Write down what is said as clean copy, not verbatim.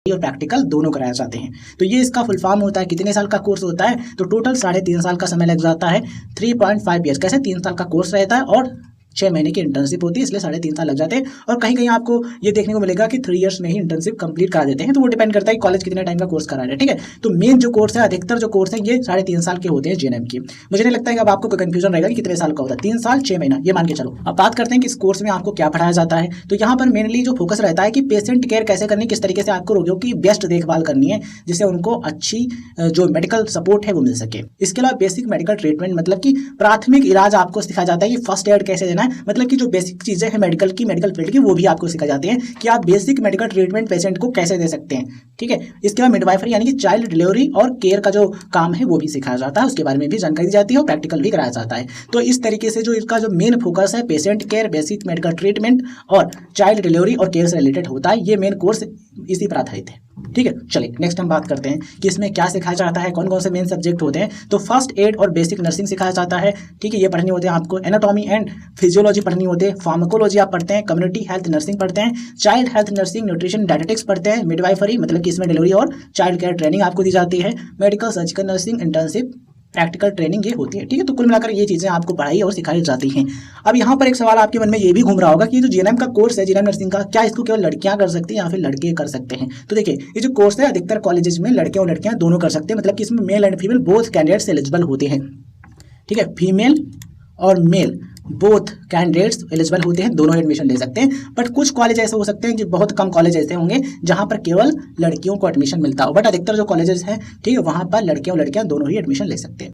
और प्रैक्टिकल दोनों कराया जाते हैं। तो ये इसका फुल फॉर्म होता है। कितने साल का कोर्स होता है? तो टोटल 3.5 साल का समय लग जाता है। 3.5 ईयर्स, कैसे 3 साल का कोर्स रहता है और 6 महीने की इंटर्नशिप होती है, इसलिए 3.5 साल लग जाते हैं। और कहीं कहीं आपको ये देखने को मिलेगा कि 3 इयर्स में ही इंटर्नशिप कंप्लीट करा देते हैं। तो वो डिपेंड करता है कि कॉलेज कितने टाइम का कोर्स करा रहे हैं, ठीक है। तो मेन जो कोर्स है, अधिकतर जो कोर्स है, ये 3.5 साल के होते हैं जेएनएम की। मुझे नहीं लगता है कि अब आपको कोई कंफ्यूजन रहेगा कि कितने साल का होता है। 3 साल 6 महीना ये मान के चलो। अब बात करते हैं कि इस कोर्स में आपको क्या पढ़ाया जाता है। तो यहाँ पर मेनली जो फोकस रहता है कि पेशेंट केयर कैसे करनी, किस तरीके से आपको रोगियों की बेस्ट देखभाल करनी है, जिससे उनको अच्छी जो मेडिकल सपोर्ट है वो मिल सके। इसके अलावा बेसिक मेडिकल ट्रीटमेंट, मतलब कि प्राथमिक इलाज आपको सिखाया जाता है कि फर्स्ट एड कैसे देना है, मतलब कि जो बेसिक चीजें हैं मेडिकल की, मेडिकल फील्ड की, वो भी आपको सिखाई जाती हैं कि आप बेसिक मेडिकल ट्रीटमेंट पेशेंट को कैसे दे सकते हैं, ठीक है। इसके बाद मिडवाइफरी यानी कि चाइल्ड डिलीवरी और केयर का जो काम है वो भी सिखाया जाता है, उसके बारे में भी जानकारी दी जाती है और प्रैक्टिकल भी कराया जाता है। तो इस तरीके से जो इसका जो मेन फोकस है patient care, basic medical treatment और चाइल्ड डिलीवरी और केयर से रिलेटेड होता है। ये मेन कोर्स इसी पर आधारित है, ठीक है। चलिए नेक्स्ट हम बात करते हैं कि इसमें क्या सिखाया जाता है, कौन कौन से मेन सब्जेक्ट होते हैं। तो फर्स्ट एड और बेसिक नर्सिंग सिखाया जाता है, ठीक है। ये पढ़नी होते हैं आपको। एनाटॉमी एंड फिजियोलॉजी पढ़नी होती है। फार्माकोलॉजी आप पढ़ते हैं। कम्युनिटी हेल्थ नर्सिंग पढ़ते हैं। Child health nursing, nutrition, dietetics पढ़ते हैं। मिडवाइफरी, मतलब कि इसमें डिलीवरी और चाइल्ड केयर ट्रेनिंग आपको दी जाती है। Medical surgical nursing, internship, practical training ये होती है, ठीक है। तो कुल मिलाकर ये चीज़ें आपको पढ़ाई और सिखाई जाती हैं। अब यहाँ पर एक सवाल आपके मन में ये भी घूम रहा होगा कि ये जो जीएनएम का कोर्स है, जीएनएम नर्सिंग का, क्या इसको केवल लड़कियां कर सकती हैं या फिर लड़के कर सकते हैं? तो देखिए ये जो कोर्स है अधिकतर कॉलेजेस में लड़के और लड़कियां दोनों कर सकते हैं, मतलब कि इसमें male and female both candidates eligible होते हैं, ठीक है। फीमेल और मेल बोथ कैंडिडेट्स एलिजिबल होते हैं, दोनों एडमिशन ले सकते हैं। बट कुछ कॉलेज ऐसे हो सकते हैं कि बहुत कम कॉलेज ऐसे होंगे जहां पर केवल लड़कियों को एडमिशन मिलता हो, बट अधिकतर जो कॉलेजेस हैं, ठीक है, वहां पर लड़के और लड़कियां दोनों ही एडमिशन ले सकते हैं।